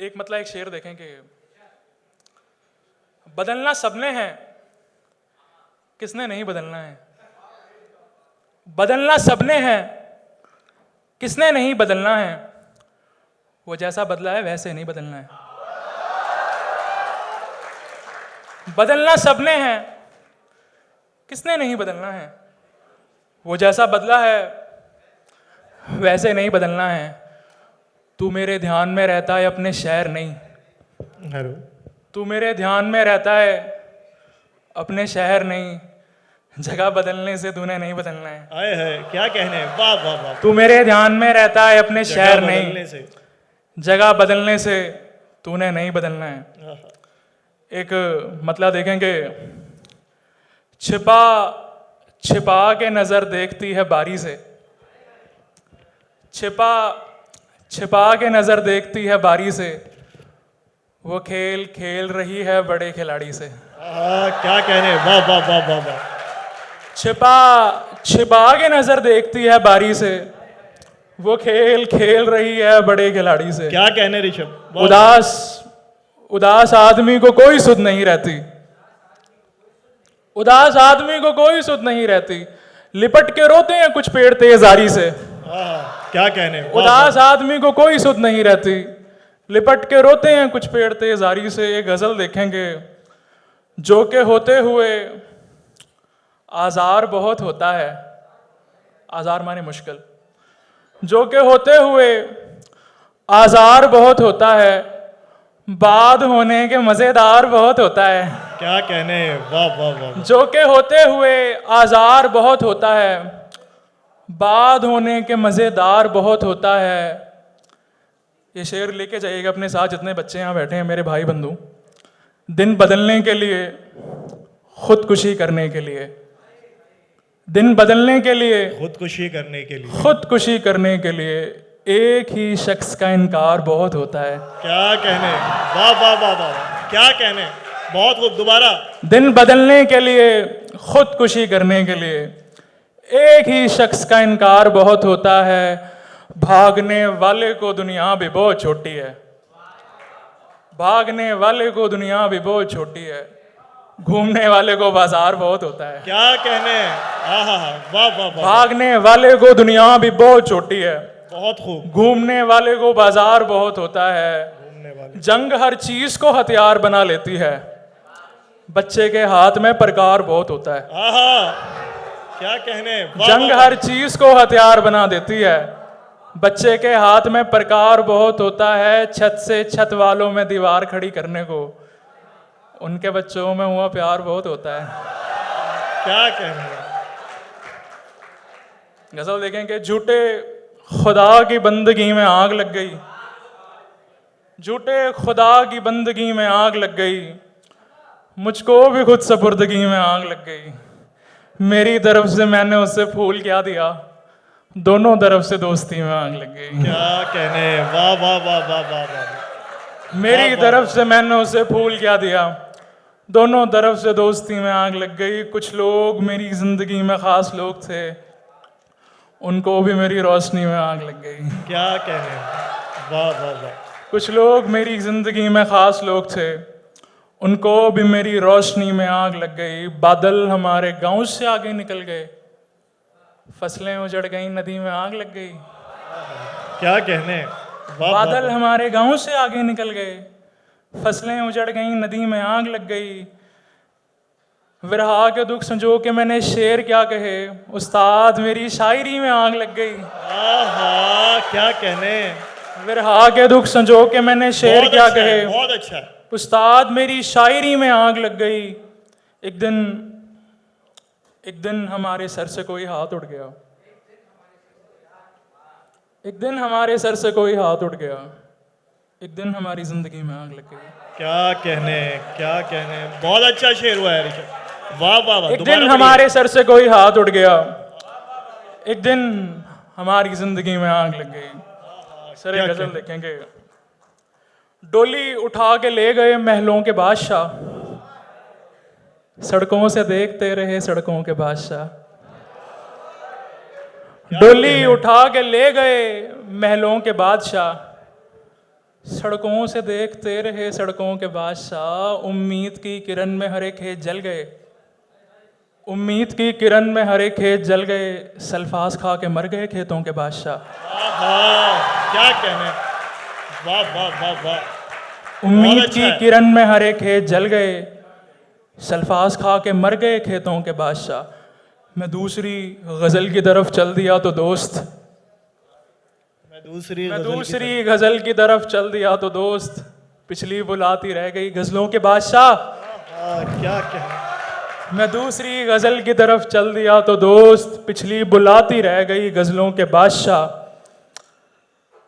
एक मतलब एक शेर देखें कि बदलना सबने है, किसने नहीं बदलना है। बदलना सबने है, किसने नहीं बदलना है। वो जैसा बदला है वैसे नहीं बदलना है। बदलना सबने है, किसने नहीं बदलना है। वो जैसा बदला है वैसे नहीं बदलना है। तू मेरे ध्यान में रहता है अपने शहर नहीं। हेलो। तू मेरे ध्यान में रहता है अपने शहर नहीं। जगह बदलने से तूने नहीं बदलना है। आए है क्या कहने, वाह वाह वाह। तू मेरे ध्यान में रहता है अपने शहर जगह नहीं। बदलने से। जगह बदलने से तूने नहीं बदलना है। आहा। एक मतलब देखेंगे, छिपा छिपा के नजर देखती है बारी से। छिपा छिपा के नजर देखती है बारी से। वो खेल खेल रही है बड़े खिलाड़ी से। क्या कहने, वाह वाह वाह वाह वाह। छिपा छिपा के नजर देखती है बारी से। वो खेल खेल रही है बड़े खिलाड़ी से। क्या कहने ऋषभ, वाह। उदास उदास आदमी को कोई सुध नहीं रहती। उदास आदमी को कोई सुध नहीं रहती। लिपट के रोते हैं कुछ पेड़ तेजारी से। क्या कहने, वाह, उदास आदमी को कोई सुध नहीं रहती। लिपट के रोते हैं कुछ पेड़ तेजारी से। एक गजल देखेंगे, जो के होते हुए आजार बहुत होता है। आजार माने मुश्किल। जो के होते हुए आजार बहुत होता है। बाद होने के मजेदार बहुत होता है। क्या कहने, वाह वाह वाह। जो के होते हुए आजार बहुत होता है। बाद होने के मजेदार बहुत होता है। ये शेर लेके जाइएगा अपने साथ, जितने बच्चे यहाँ बैठे हैं मेरे भाई बंधु। दिन बदलने के लिए, खुदकुशी करने के लिए। दिन बदलने के लिए, खुदकुशी करने के लिए। खुदकुशी करने के लिए एक ही शख्स का इनकार बहुत होता है। क्या कहने, वाह वाह वाह वाह। क्या कहने, बहुत खूब, दोबारा। दिन बदलने के लिए, खुदकुशी करने के लिए एक ही शख्स का इनकार बहुत होता है। भागने वाले को दुनिया भी बहुत छोटी है। भागने वाले को दुनिया भी बहुत छोटी है। घूमने वाले को बाजार बहुत होता है। क्या कहने, आहा, वाह वाह वाह। भागने वाले को दुनिया भी बहुत छोटी है। बहुत खूब। घूमने वाले को बाजार बहुत होता है। घूमने वाले। जंग हर चीज को हथियार बना लेती है। बच्चे के हाथ में प्रकार बहुत होता है। आहा, क्या कहने, वाह जंग वाह। हर चीज को हथियार बना देती है। बच्चे के हाथ में प्रकार बहुत होता है। छत से छत वालों में दीवार खड़ी करने को उनके बच्चों में हुआ प्यार बहुत होता है। क्या कहने। गजल देखेंगे, झूठे खुदा की बंदगी में आग लग गई। झूठे खुदा की बंदगी में आग लग गई। मुझको भी खुद सपुर्दगी में आग लग गई। मेरी तरफ से मैंने उससे फूल क्या दिया, दोनों तरफ से दोस्ती में आग लग गई। क्या कहने, वाह वाह वाह वाह वाह वाह। मेरी तरफ से मैंने उसे फूल क्या दिया, दोनों तरफ से दोस्ती में आग लग गई। कुछ लोग मेरी जिंदगी में खास लोग थे, उनको भी मेरी रोशनी में आग लग गई। क्या कहने, वाह वाह वाह। कुछ लोग मेरी जिंदगी में खास लोग थे, उनको भी मेरी रोशनी में आग लग गई। बादल हमारे गांव से आगे निकल गए। फसलें उजड़ गई, नदी में आग लग गई। क्या कहने, वाह वाह बादल वाह। हमारे गांव से आगे निकल गए। फसलें उजड़ गई, नदी में आग लग गई। विरहा के दुख संजो के मैंने शेर क्या कहे, उस्ताद मेरी शायरी में आग लग गई। आहा, क्या कहने। विरहा के दुख संजो के मैंने शेर बहुत क्या अच्छा है, कहे, बहुत अच्छा है। उस्ताद मेरी शायरी में आग लग गई। एक दिन हमारे सर से कोई हाथ उठ गया। एक दिन हमारे सर से कोई हाथ उठ गया। एक दिन हमारी जिंदगी में आग लग गई। क्या कहने, क्या कहने, बहुत अच्छा शेर हुआ है ऋषभ, वाह वाह वाह। एक दोबारा दिन पढ़िए। हमारे सर से कोई हाथ उठ गया। एक दिन हमारी जिंदगी में आग लग गई। सर क्या एक गजल कहने। देखेंगे, डोली उठा के ले गए महलों के बादशाह। सड़कों से देखते रहे सड़कों के बादशाह। डोली उठा के ले गए महलों के बादशाह। सड़कों से देखते रहे सड़कों के बादशाह, उम्मीद की किरण में हरे खेत जल गए, उम्मीद की किरण में हरे खेत जल गए, सल्फास खा के मर गए खेतों के बादशाह। आहा, क्या कहने, वाह वाह वाह वाह। उम्मीद बहुत अच्छा की है। किरण में हरे खेत जल गए, सल्फास खा के मर गए खेतों के बादशाह। मैं दूसरी गजल की तरफ चल दिया तो दोस्त, मैं दूसरी मैं गजल की दूसरी गजल की तरफ चल दिया तो दोस्त, पिछली बुलाती रह गई गजलों के बादशाह। क्या कहने, मैं दूसरी गजल की तरफ चल दिया तो दोस्त, पिछली बुलाती रह गई गजलों के बादशाह।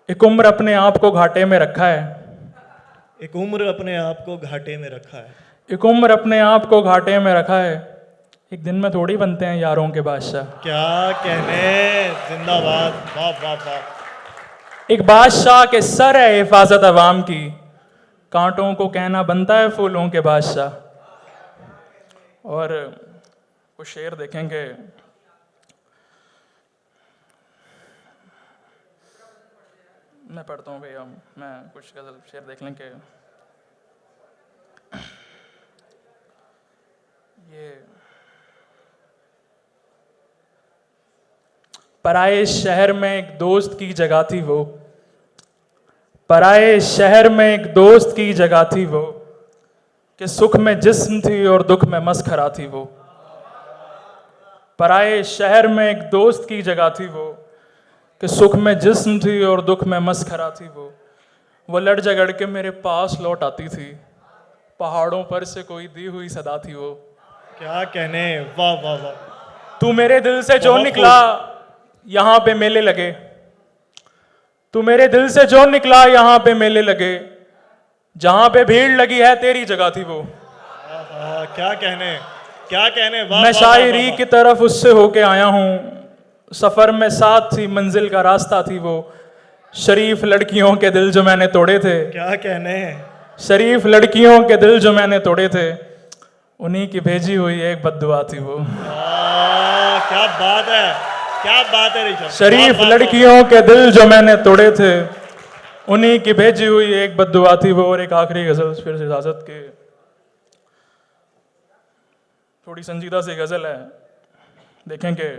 एक उम्र अपने आप को घाटे में रखा है, एक उम्र अपने आप को घाटे में रखा है। एक उम्र अपने आप को घाटे में रखा है, एक दिन में थोड़ी बनते हैं यारों के बादशाह। क्या कहने, जिंदाबाद, वाह वाह वाह। एक बादशाह के सर है हिफाजत अवाम की, कांटों को कहना बनता है फूलों के बादशाह। और कुछ शेर देखेंगे, मैं पढ़ता हूँ भैया, मैं कुछ गजल शेर देख लेंगे। ये पराए शहर में एक दोस्त की जगह थी वो, पराए शहर में एक दोस्त की जगह थी वो, कि सुख में जिस्म थी और दुख में मस्खरा थी वो। पराए शहर में एक दोस्त की जगह थी वो, कि सुख में जिस्म थी और दुख में मस्खरा थी वो लड़ झगड़ के मेरे पास लौट आती थी, पहाड़ों पर से कोई दी हुई सदा थी वो। क्या कहने, वाह वाह वाह। तू मेरे दिल से जो बहुत निकला यहाँ पे मेले लगे, तू मेरे दिल से जो निकला यहाँ पे मेले लगे, जहां पे भीड़ लगी है तेरी जगह थी वो। क्या कहने, क्या कहने, वाह मैं वाह, शायरी वाह, की तरफ उससे होके आया हूँ, सफर में साथ थी मंजिल का रास्ता थी वो। शरीफ लड़कियों के दिल जो मैंने तोड़े थे, क्या कहने, शरीफ लड़कियों के दिल जो मैंने तोड़े थे, उन्हीं की भेजी हुई एक बद्दुआ थी वो। क्या बात है, क्या बात है ऋषभ। शरीफ लड़कियों के दिल जो मैंने तोड़े थे, उन्हीं की भेजी हुई एक बद्दुआ थी वो। और एक आखिरी गजल फिर से इजाजत के, थोड़ी संजीदा सी गजल है, देखेंगे।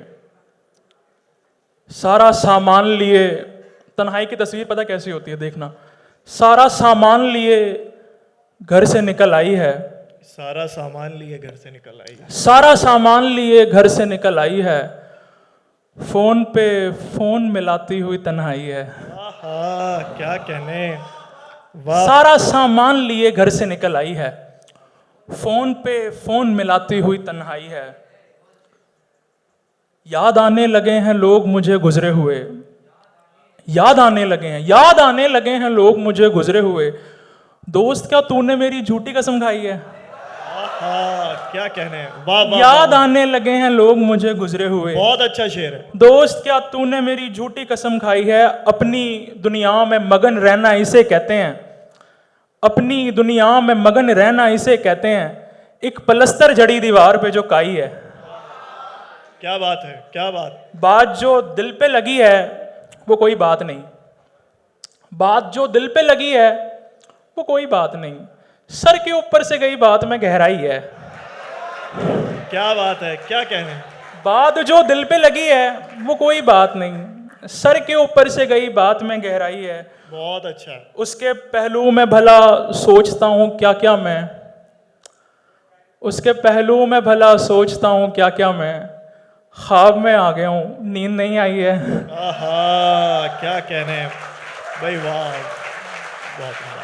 सारा सामान लिए, तन्हाई की तस्वीर पता कैसी होती है, देखना। सारा सामान लिए घर से निकल आई है, सारा सामान लिए घर से निकल आई है, सारा सामान लिए घर से निकल आई है, फोन पे फोन मिलाती हुई तन्हाई है। आहा, क्या कहने, वाह। सारा सामान लिए घर से निकल आई है, फोन पे फोन मिलाती हुई तन्हाई है। याद आने लगे हैं लोग मुझे गुजरे हुए, याद आने लगे हैं, याद आने लगे हैं लोग मुझे गुजरे हुए। दोस्त क्या तूने मेरी झूठी कसम खाई है, क्या कहने, वाह वाह, याद वाह। आने लगे हैं लोग मुझे गुजरे हुए। बहुत अच्छा शेर है। दोस्त क्या तूने मेरी झूठी कसम खाई है, अपनी दुनिया में मगन रहना इसे कहते हैं, अपनी दुनिया में मगन रहना इसे कहते हैं। एक पलस्तर जड़ी दीवार पे जो काई है, क्या बात है, क्या बात। बात जो दिल पे लगी है वो कोई बात नहीं, बात जो दिल पे लगी है वो कोई बात नहीं, सर के ऊपर से गई बात में गहराई है। क्या बात है, क्या कहने, बात जो दिल पे लगी है वो कोई बात नहीं, सर के ऊपर से गई बात में गहराई है। बहुत अच्छा। उसके पहलू में भला सोचता हूँ क्या क्या मैं, उसके पहलू में भला सोचता हूँ क्या क्या मैं, ख्वाब में आ गया हूँ नींद नहीं आई है। आहा, क्या कहने भाई, वाह, बहुत मजा।